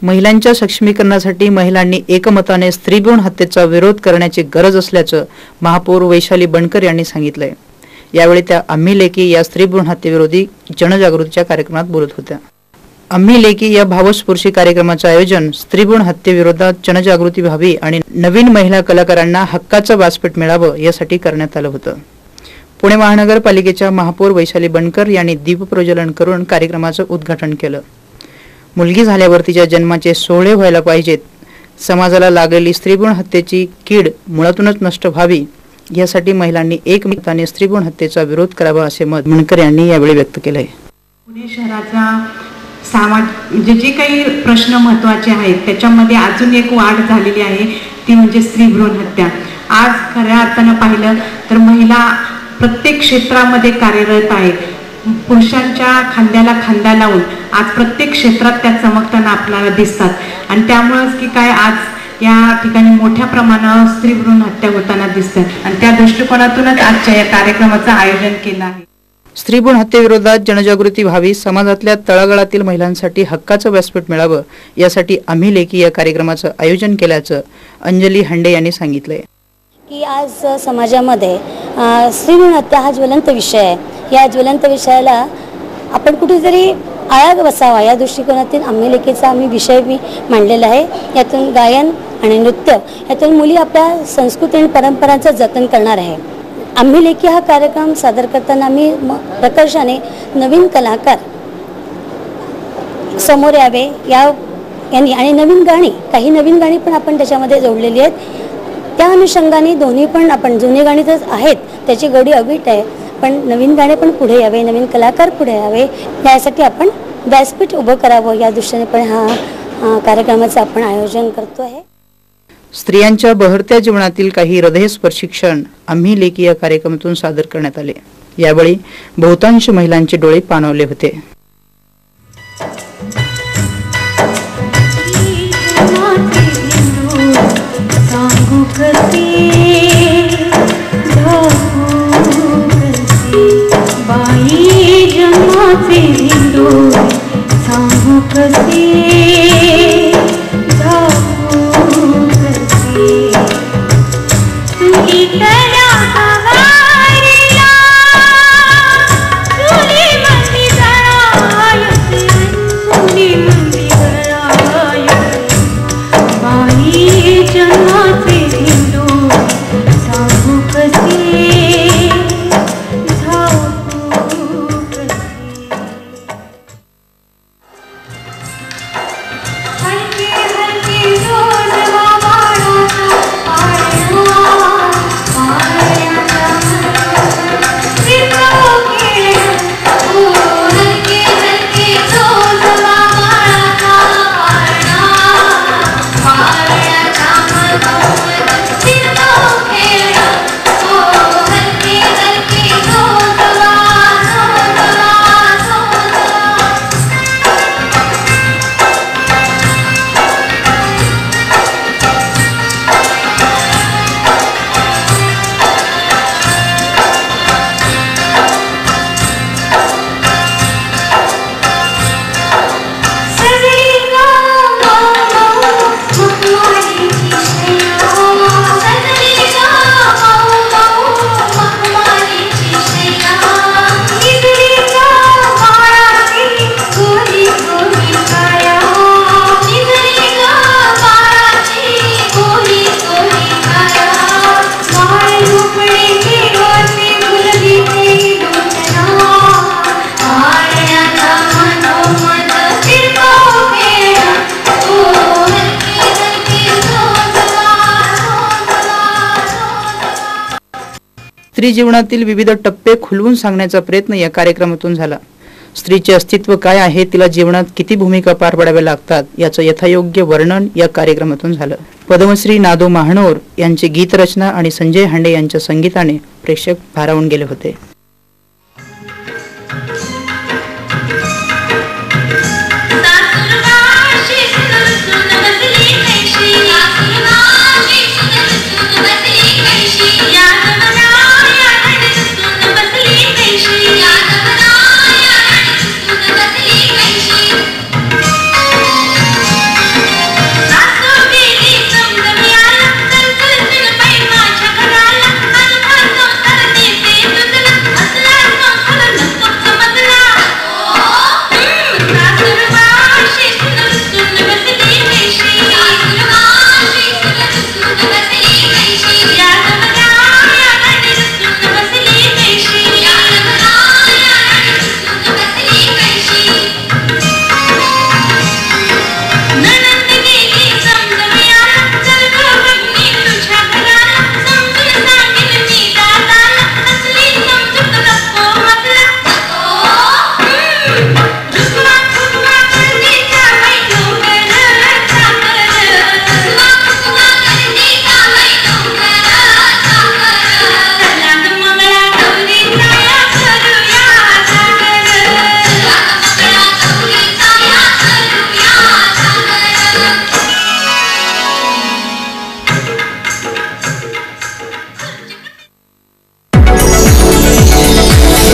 महिलांच्या सक्षमीकरणासाठी महिलांनी एकमताने स्त्रीभ्रूण हत्येचा विरोध करण्याची गरज असल्याचं महापौर वैशाली बंडकर यांनी सांगितलंय। यावेळी त्या आम्ही लेकी या स्त्रीभ्रूण हत्येविरोधी जनजागृतीच्या कार्यक्रमात बोलत होत्या। आम्ही लेकी या भावस्पर्शी कार्यक्रमाचे आयोजन स्त्रीभ्रूण हत्येविरोधात जनजागृती व्हावी आणि नवीन महिला कलाकारांना हक्काचं व्यासपीठ मिळावं यासाठी करण्यात आलं होतं। पुणे महानगरपालिकेच्या महापौर वैशाली बंडकर यांनी दीपप्रज्वलन करून कार्यक्रमाचं उद्घाटन केलं। मुलगी झाल्यावर तिच्या जन्माचे सोहळे व्हायला पाहिजेत, समाजाला लागलेली स्त्रीभ्रूण हत्येची कीड मुळातूनच नष्ट व्हावी यासाठी महिलांनी एकमताने स्त्रीभ्रूण हत्येचा विरोध करावा असे मत बंडकर यांनी यावेळी व्यक्त केले। पुणे शहराचा जे काही प्रश्न महत्त्वाचे आहेत त्याच्यामध्ये अजून एक वाढ झालेली आहे, ती म्हणजे स्त्रीभ्रूण हत्या। आज खऱ्या अर्थानं पाहिलं तर महिला प्रत्येक क्षेत्रामध्ये कार्यरत आहेत। पुरुषांच्या खांद्याला खांदा लावून आज प्रत्येक क्षेत्रात त्या चमकताना आपल्याला दिसतात आणि त्यामुळेच की काय आज या ठिकाणी मोठ्या प्रमाणावर स्त्रीभ्रूण हत्या होताना दिसतात आणि त्या दृष्टिकोनातूनच आजच्या या कार्यक्रमाचं आयोजन केलं आहे। स्त्रीभ्रूण हत्येविरोधात जनजागृती व्हावी, समाजातल्या तळागाळातील महिलांसाठी हक्काचं व्यासपीठ मिळावं यासाठी आम्ही लेकी या कार्यक्रमाचं आयोजन केल्याचं अंजली हंडे यांनी सांगितलंय की आज समाजामध्ये स्त्रीभ्रूण हत्या हा ज्वलंत विषय आहे। या ज्वलंत विषयाला आपण कुठेतरी आळा बसावा या दृष्टिकोनातून आम्ही लेकीचा विषय मांडलेला आहे। यातून गायन आणि नृत्य यातून मुली आपल्या संस्कृती आणि परंपरांचं जतन करणार आहे। आम्ही लेकी हा कार्यक्रम सादर करताना आम्ही प्रकर्षाने नवीन कलाकार समोर यावे यांनी आणि नवीन गाणी, काही नवीन गाणी पण आपण त्याच्यामध्ये जोडलेली आहेत। त्या अनुषंगाने दोन्ही पण आपण जुनी गाणी तर आहेत त्याची गोडी अवीट आहे, पण नवीन गाणे पण पुढे यावे, नवीन कलाकार पुढे यावे यासाठी आपण व्यासपीठ उभं करावं या दृष्टीने पण हा कार्यक्रमाचं आपण आयोजन करतो आहे। स्त्रियांच्या बहरत्या जीवनातील काही हृदयस्पर्शी क्षण आम्ही लेकी या कार्यक्रमातून सादर करण्यात आले। यावेळी बहुतांश महिलांचे डोळे पाणावले होते। स्त्री जीवनातील विविध टप्पे खुलवून सांगण्याचा प्रयत्न या कार्यक्रमातून झाला। स्त्रीचे अस्तित्व काय आहे, तिला जीवनात किती भूमिका पार पाडाव्या लागतात याचं यथायोग्य वर्णन या कार्यक्रमातून झालं। पद्मश्री नादो महानोर यांची गीतरचना आणि संजय हांडे यांच्या संगीताने प्रेक्षक भारावून गेले होते।